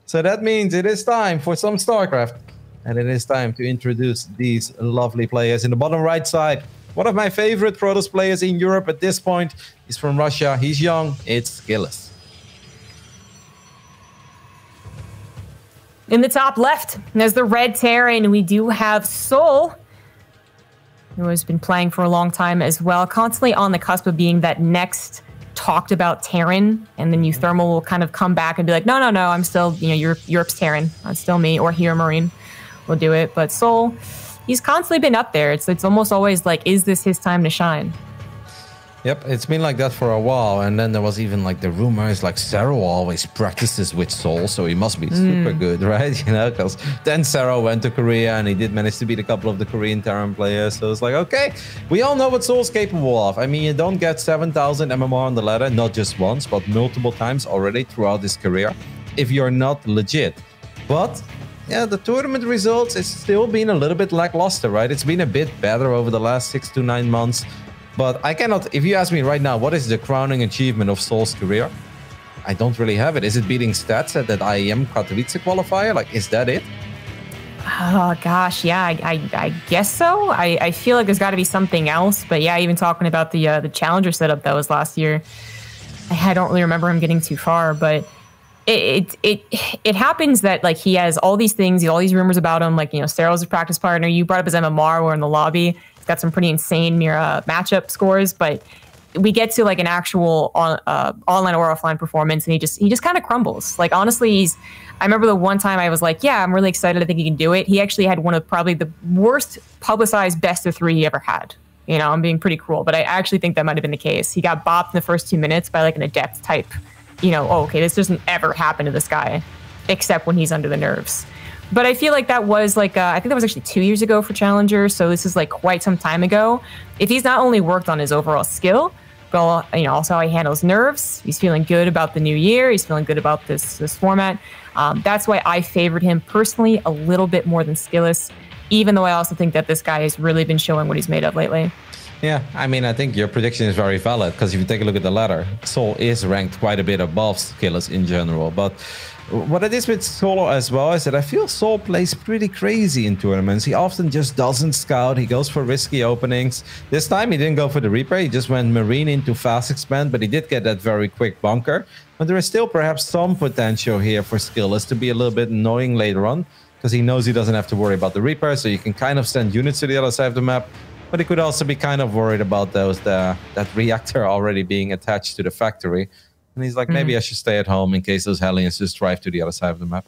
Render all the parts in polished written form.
So that means it is time for some StarCraft. And it is time to introduce these lovely players. In the bottom right side, one of my favorite Protoss players in Europe at this point. He's from Russia. He's young. It's SKillous. In the top left, there's the red Terran. We do have souL, who has been playing for a long time as well. Constantly on the cusp of being that next talked about Terran, and then Thermal will kind of come back and be like, no, I'm still, Europe's Terran. It's still me, or Hero Marine will do it. But souL, he's constantly been up there. It's almost always like, is this his time to shine? Yep, it's been like that for a while. And then there was even like the rumors like souL always practices with souL, so he must be super good, right? Because then souL went to Korea and he did manage to beat a couple of the Korean Terran players. So it's like, okay, we all know what souL's capable of. I mean, you don't get 7,000 MMR on the ladder, not just once, but multiple times already throughout his career, if you're not legit. But yeah, the tournament results has still been a little bit lackluster, right? It's been a bit better over the last 6 to 9 months. But I cannot, if you ask me right now, what is the crowning achievement of souL's career? I don't really have it. Is it beating stats at that IEM Katowice qualifier? Like, is that it? Oh, gosh, yeah, I guess so. I feel like there's got to be something else. But yeah, even talking about the Challenger setup that was last year, I don't really remember him getting too far. But it happens that like he has all these things, all these rumors about him. Like, souL's a practice partner. You brought up his MMR. We're in the lobby. Got some pretty insane matchup scores, but we get to like an actual online or offline performance, and he just kind of crumbles. Like, honestly, I remember the one time I was like, yeah, I'm really excited. I think he can do it. He actually had one of probably the worst publicized best of 3 he ever had. I'm being pretty cruel, but I actually think that might have been the case. He got bopped in the first 2 minutes by like an adept type. Oh, okay, this doesn't ever happen to this guy, except when he's under the nerves. But I feel like that was like, I think that was actually 2 years ago for Challenger. So this is like quite some time ago. If he's not only worked on his overall skill, but also how he handles nerves, he's feeling good about the new year. He's feeling good about this format. That's why I favored him personally a little bit more than SKillous, even though I also think that this guy has really been showing what he's made of lately. Yeah, I mean, I think your prediction is very valid, because if you take a look at the ladder, souL is ranked quite a bit above SKillous in general. But what it is with souL as well is that I feel souL plays pretty crazy in tournaments. He often just doesn't scout. He goes for risky openings. This time he didn't go for the Reaper. He just went Marine into fast expand, but he did get that very quick bunker. But there is still perhaps some potential here for SKillous to be a little bit annoying later on, because he knows he doesn't have to worry about the Reaper, so you can kind of send units to the other side of the map. But he could also be kind of worried about that reactor already being attached to the factory. And he's like, maybe I should stay at home in case those Hellions just drive to the other side of the map.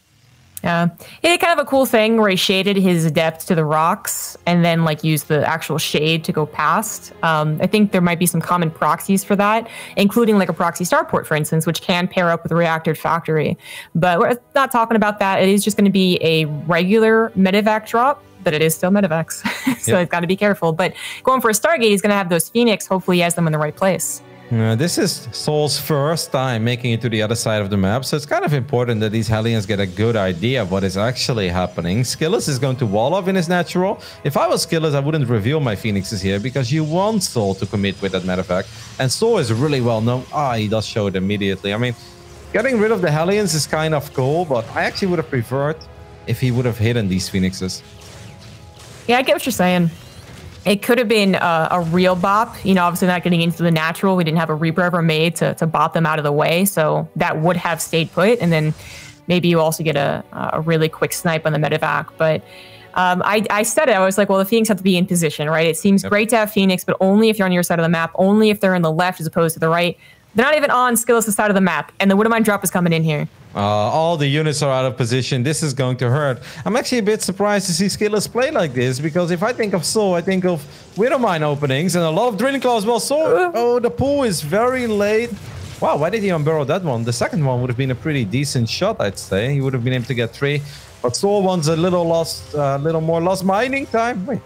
Yeah. He did kind of a cool thing where he shaded his adept to the rocks and then like used the actual shade to go past. I think there might be some common proxies for that, including like a proxy starport, for instance, which can pair up with a reactor factory. But we're not talking about that. It is just going to be a regular medevac drop, but it is still medevacs. So He's got to be careful. But going for a Stargate, he's going to have those Phoenix. Hopefully he has them in the right place. This is souL's first time making it to the other side of the map, so it's kind of important that these Hellions get a good idea of what is actually happening. SKillous is going to wall off in his natural. If I was SKillous, I wouldn't reveal my Phoenixes here, because you want souL to commit with that medevac. And souL is really well known. He does show it immediately. I mean, getting rid of the Hellions is kind of cool, but I actually would have preferred if he would have hidden these Phoenixes. Yeah, I get what you're saying. It could have been a real bop, obviously not getting into the natural. We didn't have a Reaper ever made to bop them out of the way. So that would have stayed put. And then maybe you also get a really quick snipe on the medevac. But I said it. I was like, well, the Phoenix have to be in position, right? It seems great to have Phoenix, but only if you're on your side of the map, only if they're in the left as opposed to the right. They're not even on SKillous' side of the map. And the Widowmine drop is coming in here. All the units are out of position. This is going to hurt. I'm actually a bit surprised to see SKillous play like this, because if I think of souL, I think of Widowmine openings and a lot of Drilling Claw as well. So, the pool is very late. Wow, why did he unburrow that one? The second one would have been a pretty decent shot, I'd say. He would have been able to get 3. But souL wants a little more lost mining time. Wait.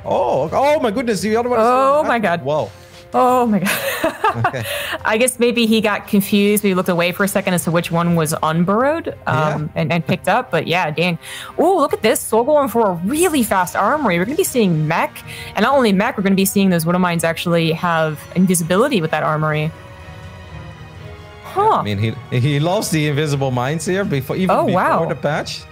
Oh my goodness. The other one is my God. Whoa. Oh my God. Okay. I guess maybe he got confused. We looked away for a second as to which one was unburrowed and picked up. But yeah, dang. Oh, look at this. souL going for a really fast armory. We're going to be seeing mech. And not only mech, we're going to be seeing those Widowmines actually have invisibility with that armory. Huh. I mean, he loves the invisible mines here before the patch.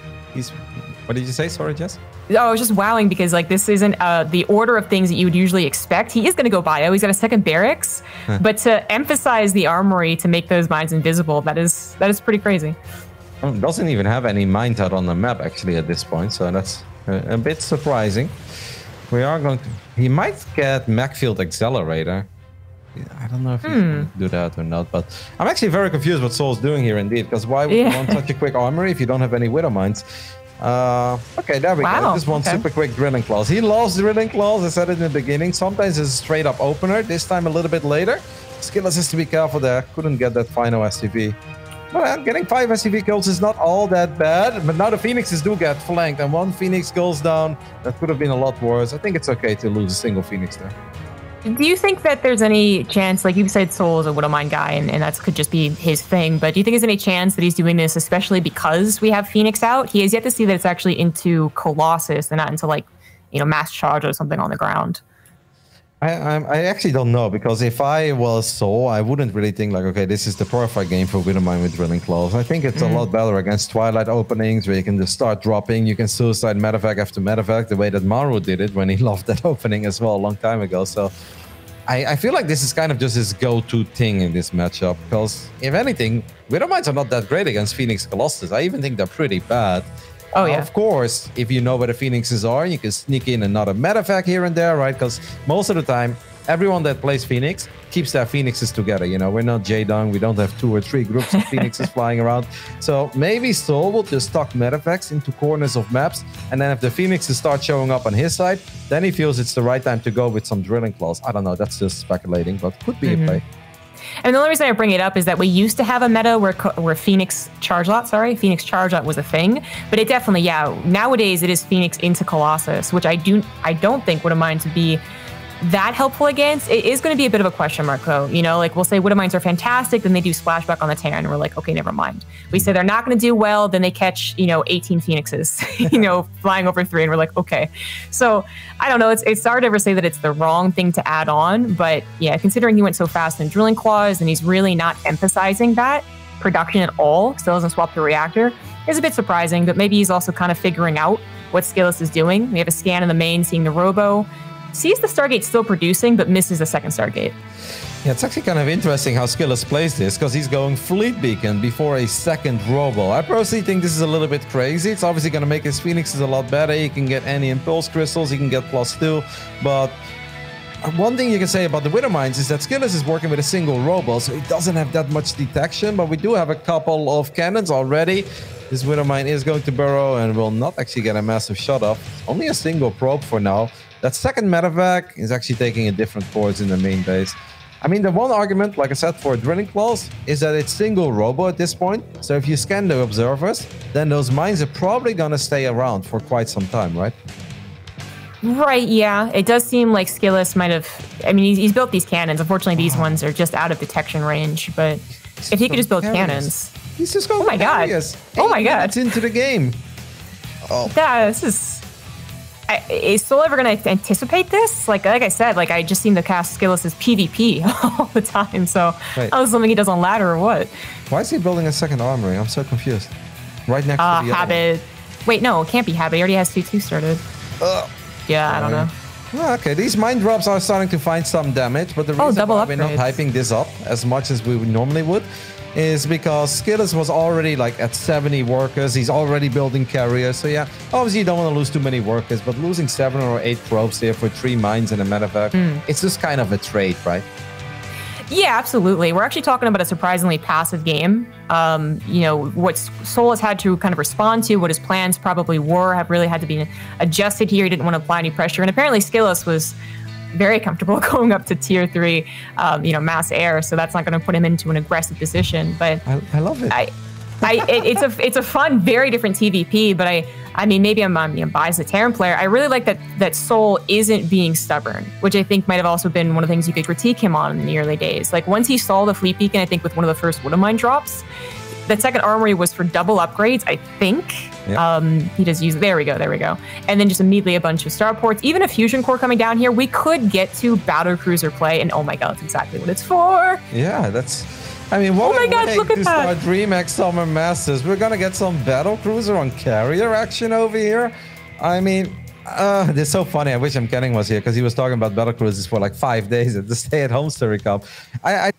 What did you say? Sorry, Jess? Oh, I was just wowing because like this isn't the order of things that you would usually expect. He is going to go bio. He's got a second barracks, but to emphasize the armory to make those mines invisible, that is pretty crazy. Doesn't even have any mines out on the map actually at this point, so that's a bit surprising. We are going to. He might get Macfield Accelerator. I don't know if he's going to do that or not, but I'm actually very confused what souL's doing here indeed, because why would you want such a quick armory if you don't have any Widow Mines? Okay, there we go. Just one super quick drilling claws. He loves drilling claws. I said it in the beginning. Sometimes it's a straight up opener. This time a little bit later. SKillous has to be careful there. Couldn't get that final SCV. But getting 5 SCV kills is not all that bad. But now the Phoenixes do get flanked, and 1 Phoenix goes down. That could have been a lot worse. I think it's okay to lose a single Phoenix there. Do you think that there's any chance, like you said, souL is a Widow Mine guy, and that could just be his thing, but do you think there's any chance that he's doing this especially because we have Phoenix out? He has yet to see that it's actually into Colossus and not into, like, you know, Mass Charge or something on the ground. I actually don't know, because if I was souL, I wouldn't really think like, okay, this is the perfect game for Widow Mine with drilling claws. I think it's a lot better against Twilight openings where you can just start dropping. You can suicide medevac after medevac the way that Maru did it when he loved that opening as well a long time ago. So I feel like this is kind of just his go-to thing in this matchup, because if anything, Widow Mines are not that great against Phoenix Colossus. I even think they're pretty bad. Oh, yeah. Of course, if you know where the Phoenixes are, you can sneak in another medevac here and there, right? Because most of the time, everyone that plays Phoenix keeps their Phoenixes together. You know, we're not J-Dung. We don't have 2 or 3 groups of Phoenixes flying around. So maybe souL will just tuck medevacs into corners of maps. And then if the Phoenixes start showing up on his side, then he feels it's the right time to go with some drilling claws. I don't know. That's just speculating, but could be a play. And the only reason I bring it up is that we used to have a meta where Phoenix Charge Lot was a thing, but it definitely, nowadays it is Phoenix into Colossus, which I don't think Widow Mines would be that helpful against. It is going to be a bit of a question mark, though. You know, like we'll say Widow Mines are fantastic, then they do splashback on the Terran, and we're like, okay, never mind. We say they're not going to do well, then they catch, 18 Phoenixes, flying over 3, and we're like, okay. So I don't know. It's hard to ever say that it's the wrong thing to add on, but yeah, considering he went so fast in drilling claws and he's really not emphasizing that production at all, still doesn't swap the reactor, is a bit surprising. But maybe he's also kind of figuring out what SKillous is doing. We have a scan in the main, seeing the Robo. Sees the Stargate still producing, but misses the second Stargate. Yeah, it's actually kind of interesting how SKillous plays this, because he's going Fleet Beacon before a second Robo. I personally think this is a little bit crazy. It's obviously going to make his Phoenixes a lot better. He can get any Impulse Crystals, he can get +2. But one thing you can say about the Widow Mines is that SKillous is working with a single Robo, so he doesn't have that much detection, but we do have a couple of cannons already. This Widow Mine is going to burrow and will not actually get a massive shot off. Only a single probe for now. That second medevac is actually taking a different course in the main base. I mean, the one argument, like I said, for drilling claws is that it's single Robo at this point. So if you scan the observers, then those mines are probably going to stay around for quite some time, right? Right, yeah. It does seem like SKillous might have... I mean, he's built these cannons. Unfortunately, these ones are just out of detection range. But if he could just build cannons... He's just going oh my god! Oh my god! It's into the game. Oh. Yeah, this is... is souL ever going to anticipate this? Like I said, I just seem to cast SKillous as PvP all the time. So that was something he does on ladder or what? Why is he building a second armory? I'm so confused. Right next to the Habit. Wait, no, it can't be Habit. He already has 2-2 started. Yeah, I don't know. Oh, okay, these mine drops are starting to find some damage, but the reason why we're not hyping this up as much as we normally would is because SKillous was already like at 70 workers. He's already building carriers. So yeah, obviously you don't want to lose too many workers, but losing 7 or 8 probes there for 3 mines and a medevac, it's just kind of a trade, right? Yeah, absolutely. We're actually talking about a surprisingly passive game. What souL has had to kind of respond to, what his plans probably were, have really had to be adjusted here. He didn't want to apply any pressure. And apparently SKillous was very comfortable going up to tier 3, mass air. So that's not going to put him into an aggressive position. But I love it. It's a fun, very different TVP. But I mean, maybe I'm biased as a Terran player. I really like that souL isn't being stubborn, which I think might have also been one of the things you could critique him on in the early days. Like once he saw the Fleet Beacon, I think with one of the first Widow Mine drops, that second armory was for double upgrades, I think. Yep. He just used, there we go. And then just immediately a bunch of starports, even a fusion core coming down here. We could get to battle cruiser play, and oh my god, that's exactly what it's for. Yeah, I mean, what a God, way look at to that. start DreamHack Summer Masters. We're gonna get some battle cruiser on carrier action over here. I mean, it's so funny. I wish Kenning was here because he was talking about battle cruisers for like 5 days at the stay-at-home Story Cup. I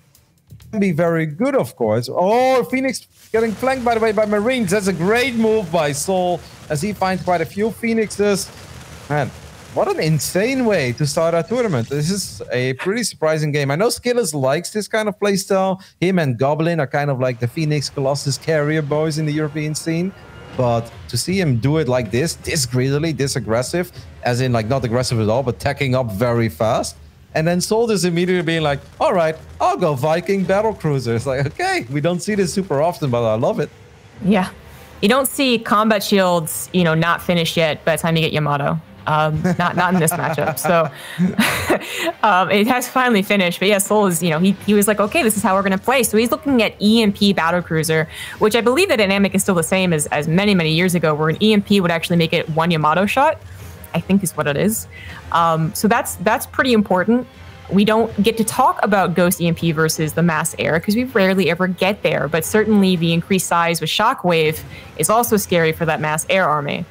can be very good, of course. Oh, Phoenix getting flanked, by the way, by Marines. That's a great move by souL as he finds quite a few Phoenixes. Man, what an insane way to start a tournament. This is a pretty surprising game. I know SKillous likes this kind of playstyle. Him and Goblin are kind of like the Phoenix Colossus carrier boys in the European scene. But to see him do it like this greedily, this aggressive, as in like not aggressive at all, but tacking up very fast. And then souL just immediately being like, all right, I'll go Viking battle cruiser. It's like, okay, we don't see this super often, but I love it. Yeah. You don't see combat shields, you know, not finished yet by the time you get Yamato. Not in this matchup. So it has finally finished. But yeah, souL is, you know, he was like, okay, this is how we're going to play. So he's looking at EMP battlecruiser, which I believe the dynamic is still the same as many, many years ago, where an EMP would actually make it one Yamato shot, I think is what it is. So that's pretty important. We don't get to talk about Ghost EMP versus the Mass Air because we rarely ever get there. But certainly the increased size with Shockwave is also scary for that Mass Air army.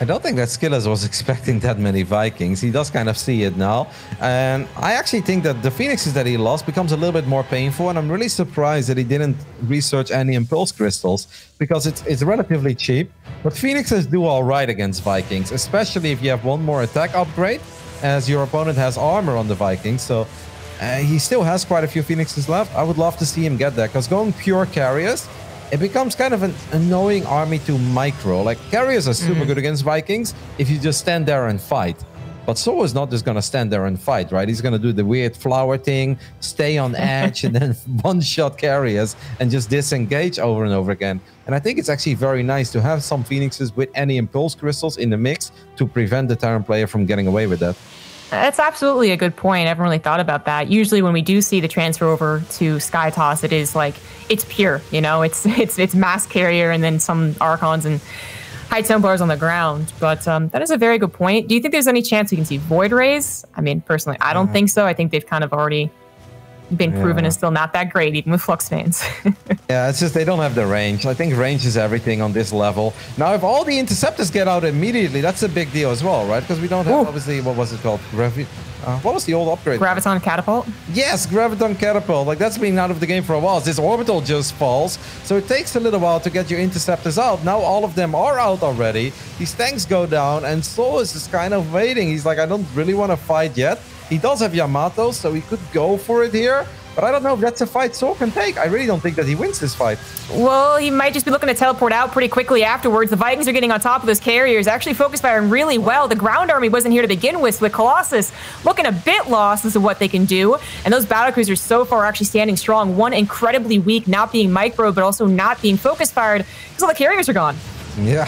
I don't think that SKillous was expecting that many Vikings. He does kind of see it now. And I actually think that the Phoenixes that he lost becomes a little bit more painful. And I'm really surprised that he didn't research any Impulse Crystals because it's relatively cheap. But Phoenixes do all right against Vikings, especially if you have one more attack upgrade, as your opponent has armor on the Vikings. So he still has quite a few Phoenixes left. I would love to see him get that because going pure carriers, it becomes kind of an annoying army to micro. Like, carriers are super good against Vikings if you just stand there and fight. But souL is not just going to stand there and fight, right? He's going to do the weird flower thing, stay on edge, and then one-shot carriers and just disengage over and over again. And I think it's actually very nice to have some Phoenixes with any Impulse Crystals in the mix to prevent the Terran player from getting away with that. That's absolutely a good point. I haven't really thought about that. Usually when we do see the transfer over to Skytoss, it is like, it's pure, you know, it's mass carrier and then some Archons and Height Templars on the ground. But that is a very good point. Do you think there's any chance we can see Void Rays? I mean, personally, I don't think so. I think they've kind of already been proven is still not that great, even with Flux fans. Yeah, it's just they don't have the range. I think range is everything on this level. Now, if all the interceptors get out immediately, that's a big deal as well, right? Because we don't have, obviously, what was it called? What was the old upgrade? Graviton Catapult? Yes, Graviton Catapult. Like, that's been out of the game for a while. This orbital just falls. So it takes a little while to get your interceptors out. Now all of them are out already. These tanks go down, and souL is just kind of waiting. He's like, I don't really want to fight yet. He does have Yamato, so he could go for it here. But I don't know if that's a fight souL can take. I really don't think that he wins this fight. Well, he might just be looking to teleport out pretty quickly afterwards. The Vikings are getting on top of those carriers, actually focus firing really well. The ground army wasn't here to begin with Colossus looking a bit lost as to what they can do. And those battlecruisers so far are actually standing strong. One incredibly weak, not being micro, but also not being focus fired because all the carriers are gone. Yeah,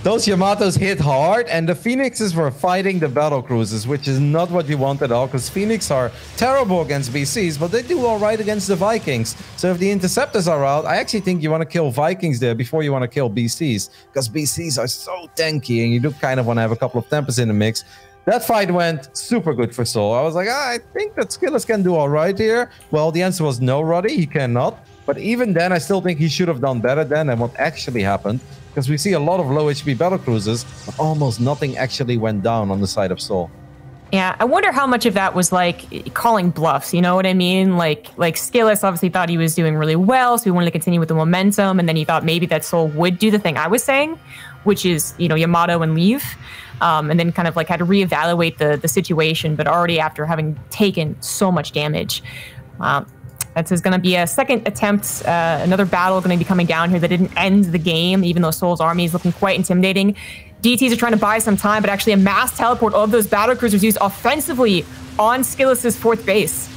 those Yamatos hit hard, and the Phoenixes were fighting the battle cruisers, which is not what you want at all, because Phoenix are terrible against BCs, but they do all right against the Vikings. So if the interceptors are out, I actually think you want to kill Vikings there before you want to kill BCs, because BCs are so tanky, and you do kind of want to have a couple of Tempers in the mix. That fight went super good for souL. I was like, I think that SKillous can do all right here. Well, the answer was no, Roddy, he cannot. But even then, I still think he should have done better then than what actually happened. Because we see a lot of low HP battlecruisers, but almost nothing actually went down on the side of souL. Yeah, I wonder how much of that was like calling bluffs, you know what I mean? Like SKillous obviously thought he was doing really well, so he wanted to continue with the momentum, and then he thought maybe that souL would do the thing I was saying, which is, you know, Yamato and leave, and then kind of like had to reevaluate the situation, but already after having taken so much damage. That's going to be a second attempt, another battle going to be coming down here that didn't end the game, even though souL's army is looking quite intimidating. DTs are trying to buy some time, but actually a mass teleport of those battlecruisers used offensively on SKillous's fourth base.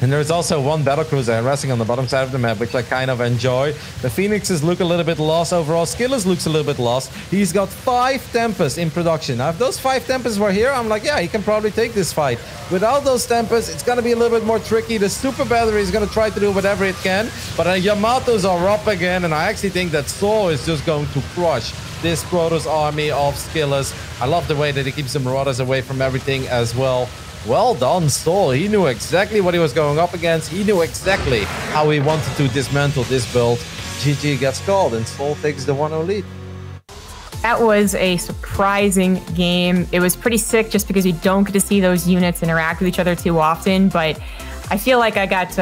And there's also one battlecruiser resting on the bottom side of the map, which I kind of enjoy. The Phoenixes look a little bit lost overall. SKillous looks a little bit lost. He's got 5 Tempers in production. Now, if those 5 Tempers were here, I'm like, yeah, he can probably take this fight. Without those Tempers, it's going to be a little bit more tricky. The Super Battery is going to try to do whatever it can. But Yamatos are up again, and I actually think that souL is just going to crush this Protoss army of SKillous. I love the way that he keeps the Marauders away from everything as well. Well done, souL. He knew exactly what he was going up against. He knew exactly how he wanted to dismantle this build. GG gets called, and souL takes the 1-0 lead. That was a surprising game. It was pretty sick just because you don't get to see those units interact with each other too often, but I feel like I got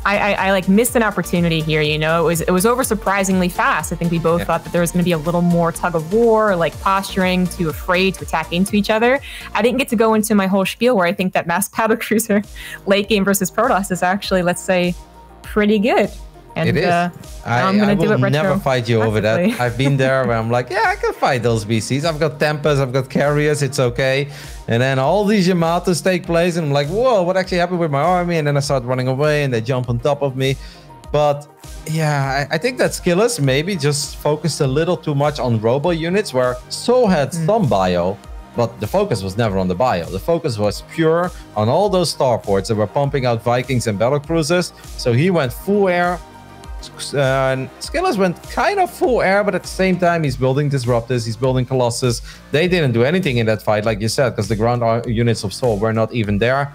I like missed an opportunity here, you know. It was over surprisingly fast. I think we both thought that there was going to be a little more tug of war, like posturing, too afraid to attack into each other. I didn't get to go into my whole spiel where I think that mass battle cruiser late game versus Protoss is actually, let's say, pretty good. And, it is. I will never fight you over that. I've been there where I'm like, yeah, I can fight those BCs. I've got Tempas, I've got Carriers, it's okay. And then all these Yamatos take place, and I'm like, whoa, what actually happened with my army? And then I start running away, and they jump on top of me. But yeah, I think that SKillous maybe just focused a little too much on robo units, where souL had some bio, but the focus was never on the bio. The focus was pure on all those starports that were pumping out Vikings and battlecruisers. So he went full air. SKillous went kind of full air, but at the same time, he's building Disruptors, he's building Colossus. They didn't do anything in that fight, like you said, because the ground units of souL were not even there.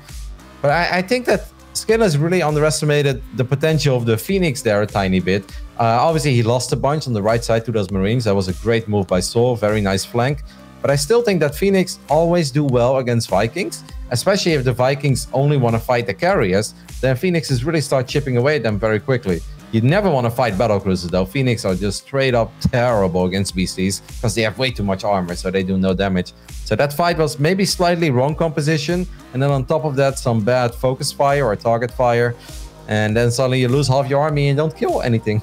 But I think that SKillous really underestimated the potential of the Phoenix there a tiny bit. Obviously, he lost a bunch on the right side to those Marines. That was a great move by souL, very nice flank. But I still think that Phoenix always do well against Vikings, especially if the Vikings only want to fight the carriers. Then Phoenixes really start chipping away at them very quickly. You never want to fight battlecruisers though. Phoenix are just straight up terrible against BCs because they have way too much armor, so they do no damage. So that fight was maybe slightly wrong composition, and then on top of that, some bad focus fire or target fire, and then suddenly you lose half your army and don't kill anything.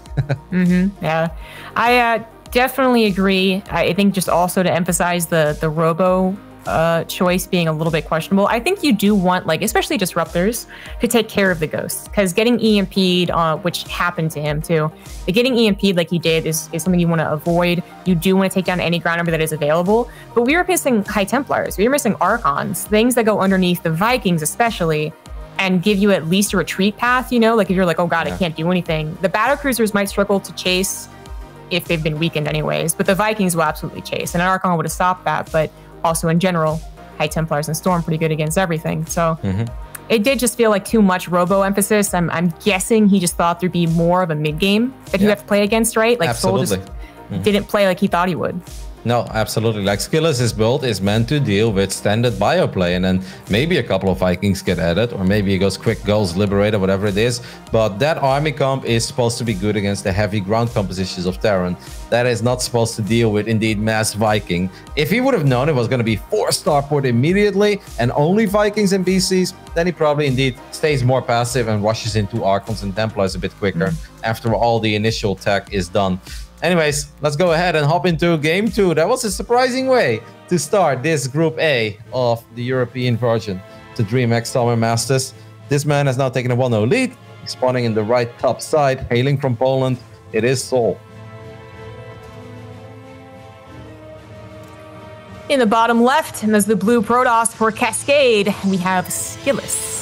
Yeah, I definitely agree. I think just also to emphasize the robo choice being a little bit questionable. I think you do want, like, especially disruptors, to take care of the ghosts, because getting EMP'd, which happened to him too, but getting EMP'd like he did is something you want to avoid. You do want to take down any ground number that is available, but we were missing High Templars, we were missing Archons, things that go underneath the Vikings especially, and give you at least a retreat path, you know, like if you're like, oh god, I can't do anything. The battlecruisers might struggle to chase if they've been weakened anyways, but the Vikings will absolutely chase, and an Archon would have stopped that. But also in general, High Templars and Storm pretty good against everything. So it did just feel like too much robo emphasis. I'm guessing he just thought there'd be more of a mid game that you have to play against, right? Like souL just didn't play like he thought he would. No, absolutely. Like SKillous' build is meant to deal with standard bio play, and then maybe a couple of Vikings get added, or maybe he goes quick goals, Liberator, whatever it is. But that army comp is supposed to be good against the heavy ground compositions of Terran. That is not supposed to deal with indeed mass Viking. If he would have known it was going to be 4 starport immediately and only Vikings and BCs, then he probably indeed stays more passive and rushes into Archons and Templars a bit quicker after all the initial tech is done. Anyways, let's go ahead and hop into game 2. That was a surprising way to start this Group A of the European version to DreamHack Summer Masters. This man has now taken a 1-0 lead, spawning in the right top side, hailing from Poland. It is souL. In the bottom left, and as the blue Protoss for Cascade, we have SKillous.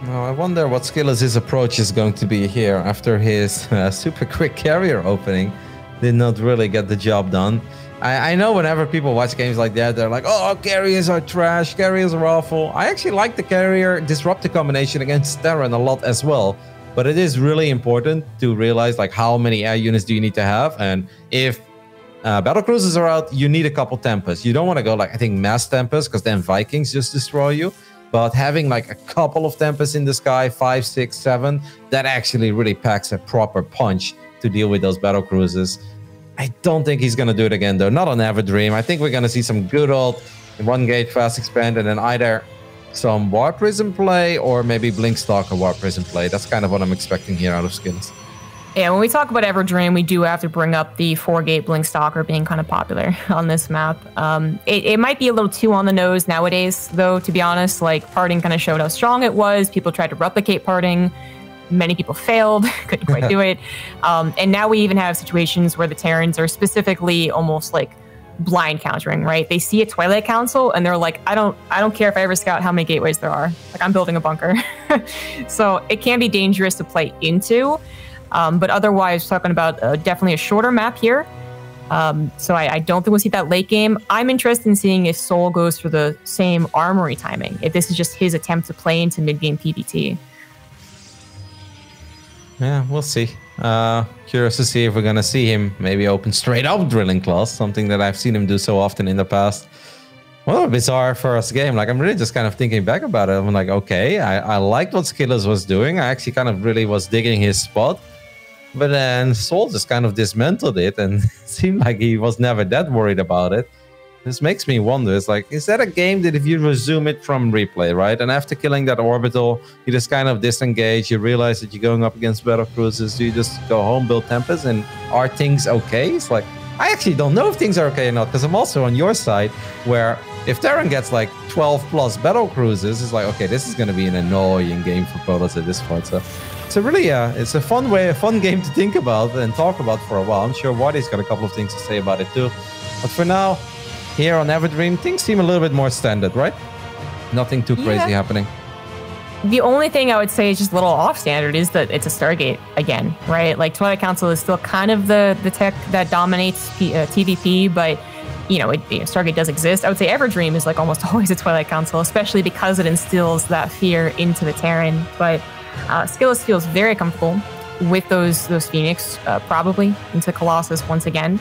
Now, I wonder what SKillous' approach is going to be here after his super quick carrier opening did not really get the job done. I know whenever people watch games like that, they're like, oh, carriers are trash, carriers are awful. I actually like the carrier disruptor combination against Terran a lot as well. But it is really important to realize, like, how many air units do you need to have? And if battlecruisers are out, you need a couple Tempas. You don't want to go, like, I think mass Tempas, because then Vikings just destroy you. But having like a couple of Tempests in the sky, 5, 6, 7, that actually really packs a proper punch to deal with those battlecruisers. I don't think he's going to do it again, though. Not on Everdream. I think we're going to see some good old 1-gate fast expand, and then either some War Prism play or maybe Blinkstalker War Prism play. That's kind of what I'm expecting here out of SKillous. Yeah, when we talk about Everdream, we do have to bring up the 4-gate Blinkstalker being kind of popular on this map. It might be a little too on the nose nowadays, though, to be honest. Like, parting kind of showed how strong it was. People tried to replicate parting. Many people failed, couldn't quite do it. And now we even have situations where the Terrans are specifically almost like blind countering, right? They see a Twilight Council and they're like, I don't care if I ever scout how many gateways there are. Like, I'm building a bunker. So it can be dangerous to play into. But otherwise, talking about definitely a shorter map here. So I don't think we'll see that late game. I'm interested in seeing if souL goes for the same armory timing, if this is just his attempt to play into mid-game PBT. Yeah, we'll see. Curious to see if we're going to see him maybe open straight up drilling class, something that I've seen him do so often in the past. Well, a bizarre first game. Like, I'm really just kind of thinking back about it. I'm like, okay, I liked what SKillous was doing. I actually kind of really was digging his spot. But then souL just kind of dismantled it and it seemed like he was never that worried about it. This makes me wonder, it's like, is that a game that if you resume it from replay, right? And after killing that orbital, you just kind of disengage, you realize that you're going up against battle cruisers, do you just go home, build Tempest, and are things okay? It's like, I actually don't know if things are okay or not, because I'm also on your side, where if Terran gets like 12 plus battle cruisers, it's like, okay, this is going to be an annoying game for Protoss at this point. So it's a really, it's a fun game to think about and talk about for a while. I'm sure Waddy's got a couple of things to say about it too. But for now, here on Everdream, things seem a little bit more standard, right? Nothing too crazy happening. The only thing I would say is just a little off-standard is that it's a Stargate again, right? Like, Twilight Council is still kind of the tech that dominates TVP, but, you know, Stargate does exist. I would say Everdream is, like, almost always a Twilight Council, especially because it instills that fear into the Terran. But SKillous feels very comfortable with those Phoenix, probably into Colossus once again.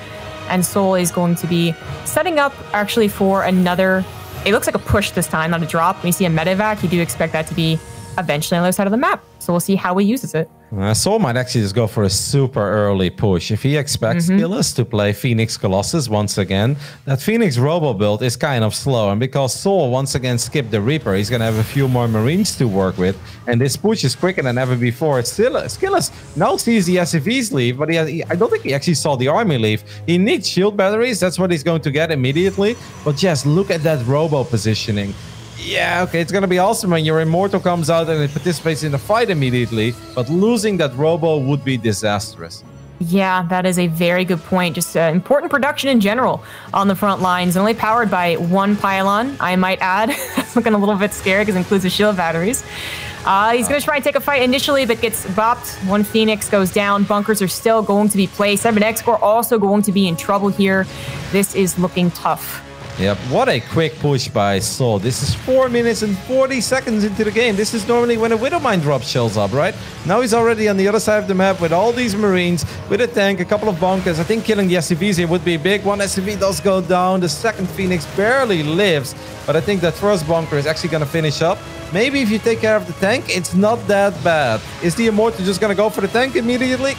And souL is going to be setting up actually for another, it looks like a push this time, not a drop. When you see a medevac, you do expect that to be eventually on the other side of the map. So we'll see how he uses it. souL might actually just go for a super early push. If he expects SKillous to play Phoenix Colossus once again, that Phoenix Robo build is kind of slow. And because souL once again skipped the Reaper, he's going to have a few more Marines to work with. And this push is quicker than ever before. SKillous now sees the SCVs leave, but I don't think he actually saw the army leave. He needs shield batteries. That's what he's going to get immediately. But just look at that Robo positioning. Yeah, okay, it's going to be awesome when your Immortal comes out and it participates in the fight immediately, but losing that Robo would be disastrous. Yeah, that is a very good point. Just important production in general on the front lines, only powered by one pylon, I might add. That's looking a little bit scary because it includes the shield batteries. He's going to try and take a fight initially, but gets bopped. One Phoenix goes down. Bunkers are still going to be placed. 7 X-Core also going to be in trouble here. This is looking tough. Yep, what a quick push by souL. This is 4 minutes and 40 seconds into the game. This is normally when a Widowmine drop shows up, right? Now he's already on the other side of the map with all these Marines, with a tank, a couple of bunkers. I think killing the SCVs here would be big. One SCV does go down. The second Phoenix barely lives, but I think that first bunker is actually going to finish up. Maybe if you take care of the tank, it's not that bad. Is the Immortal just going to go for the tank immediately?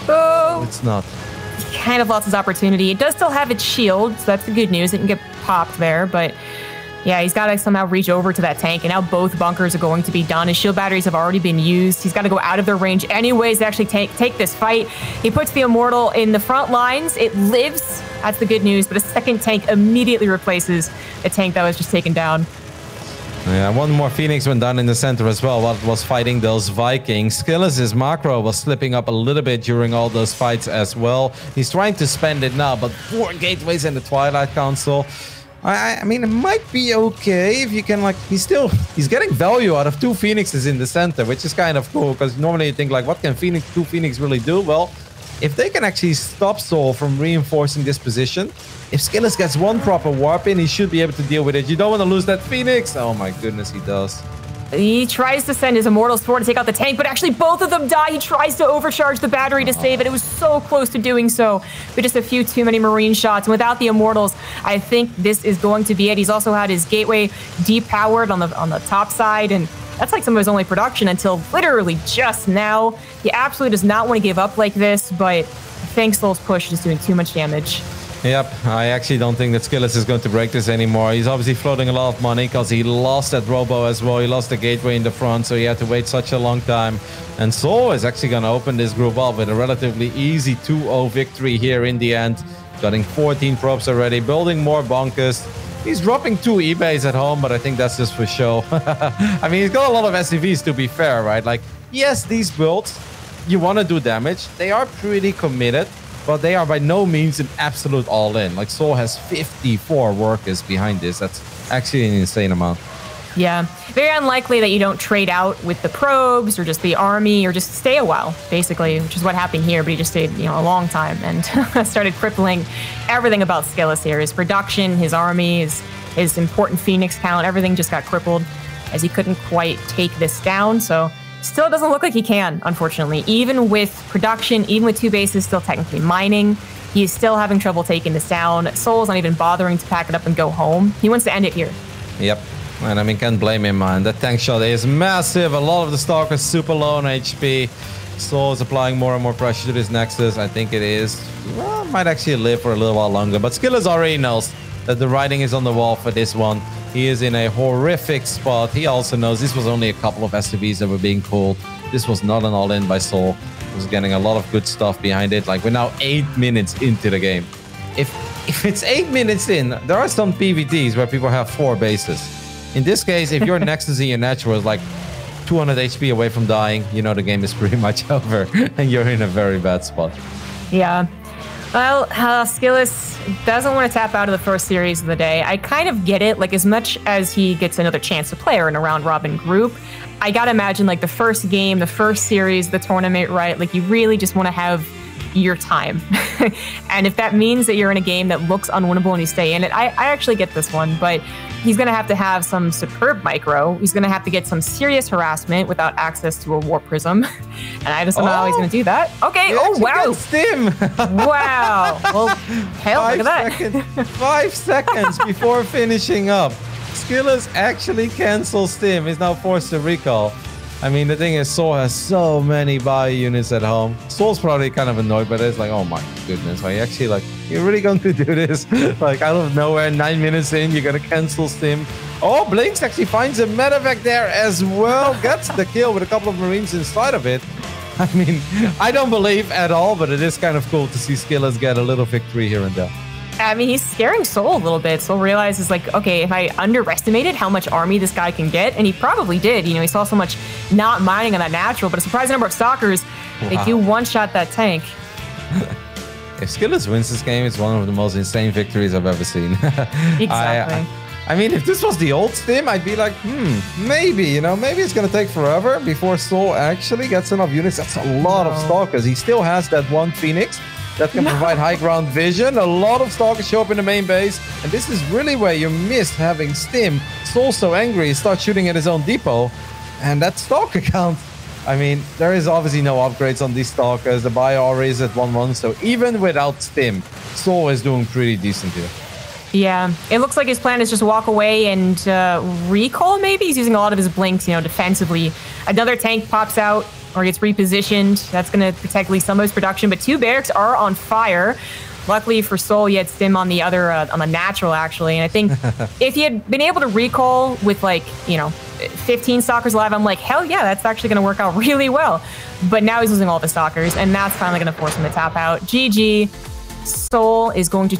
Oh, it's not. He kind of lost his opportunity. It does still have its shield, so that's the good news. It can get popped there, but yeah, he's got to somehow reach over to that tank, and now both bunkers are going to be done. His shield batteries have already been used. He's got to go out of their range anyways to actually take this fight. He puts the Immortal in the front lines. It lives. That's the good news, but a second tank immediately replaces a tank that was just taken down. Yeah, one more Phoenix went down in the center as well while it was fighting those Vikings. SKillous' macro was slipping up a little bit during all those fights as well. He's trying to spend it now, but 4 gateways in the Twilight Council. I mean, it might be okay if you can, like, he's getting value out of 2 Phoenixes in the center, which is kind of cool, because normally you think, like, what can 2 Phoenix really do? Well, if they can actually stop souL from reinforcing this position, if SKillous gets one proper warp in, he should be able to deal with it. You don't want to lose that Phoenix. Oh my goodness, he does. He tries to send his Immortals forward to take out the tank, but actually both of them die. He tries to overcharge the battery to save it. It was so close to doing so, but just a few too many Marine shots. And without the Immortals, I think this is going to be it. He's also had his gateway depowered on the top side, and that's like some of his only production until literally just now. He absolutely does not want to give up like this, but I think souL's push is doing too much damage. Yep, I actually don't think that SKillous is going to break this anymore. He's obviously floating a lot of money because he lost that Robo as well. He lost the gateway in the front, so he had to wait such a long time. And souL is actually going to open this group up with a relatively easy 2-0 victory here in the end. Getting 14 probes already, building more bunkers. He's dropping 2 eBays at home, but I think that's just for show. I mean, he's got a lot of SCVs, to be fair, right? Like, yes, these builds, you want to do damage. They are pretty committed, but they are by no means an absolute all-in. Like, souL has 54 workers behind this. That's actually an insane amount. Yeah, very unlikely that you don't trade out with the probes or just the army or just stay a while, basically, which is what happened here. But he just stayed, a long time and started crippling everything about SKillous here. His production, his army, his important Phoenix count, everything just got crippled as he couldn't quite take this down. So still doesn't look like he can, unfortunately. Even with production, even with 2 bases still technically mining, he's still having trouble taking this down. souL's not even bothering to pack it up and go home. He wants to end it here. Yep. And I mean, can't blame him, man. That tank shot is massive. A lot of the Stalkers super low on HP. souL is applying more and more pressure to this Nexus. I think it is. Well, might actually live for a little while longer. But SKillous already knows that the writing is on the wall for this one. He is in a horrific spot. He also knows this was only a couple of SCVs that were being pulled. This was not an all-in by souL. He was getting a lot of good stuff behind it. Like, we're now 8 minutes into the game. If it's 8 minutes in, there are some PvTs where people have 4 bases. In this case, if your Nexus in your natural is like 200 HP away from dying, the game is pretty much over and you're in a very bad spot. Yeah. Well, SKillous doesn't want to tap out of the first series of the day. I kind of get it. Like, as much as he gets another chance to play or in a round-robin group, I gotta imagine, like, the first game, the first series, the tournament, right? Like, you really just want to have your time. And if that means that you're in a game that looks unwinnable and you stay in it, I actually get this one, but he's going to have some superb micro. He's going to have to get some serious harassment without access to a War Prism. And I just don't know how he's going to do that. Okay. Oh, wow. Stim. Wow. Well, hell, look at that. 5 seconds before finishing up. SKillous actually cancels Stim. He's now forced to recall. I mean, the thing is, souL has so many bio units at home. souL's probably kind of annoyed by this. Like, oh my goodness, are you actually like, you're really going to do this? Like, out of nowhere, 9 minutes in, you're going to cancel Stim. Oh, Blinks actually finds a medevac there as well. Gets the kill with a couple of Marines inside of it. I mean, I don't believe at all, but it is kind of cool to see SKillous get a little victory here and there. I mean, he's scaring souL a little bit. souL realizes, like, okay, if I underestimated how much army this guy can get, and he probably did. He saw so much not mining on that natural, but a surprising number of Stalkers, they do one-shot that tank. If SKillous wins this game, it's one of the most insane victories I've ever seen. Exactly. I mean, if this was the old Stim, I'd be like, maybe, maybe it's going to take forever before souL actually gets enough units. That's a lot of Stalkers. He still has that one Phoenix that can provide high ground vision. A lot of Stalkers show up in the main base, and this is really where you miss having Stim. souL's so angry, he starts shooting at his own depot, and that Stalker count. I mean, there is obviously no upgrades on these Stalkers. The bio already is at 1-1, so even without Stim, souL is doing pretty decent here. Yeah, it looks like his plan is just walk away and recall, maybe? He's using a lot of his blinks, defensively. Another tank pops out or gets repositioned. That's going to protect at least some of his production, but 2 barracks are on fire. Luckily for souL, he had Stim on the other, on the natural, actually. And I think if he had been able to recall with, 15 Stalkers alive, I'm like, hell yeah, that's actually going to work out really well. But now he's losing all the Stalkers, and that's finally going to force him to tap out. GG. souL is going to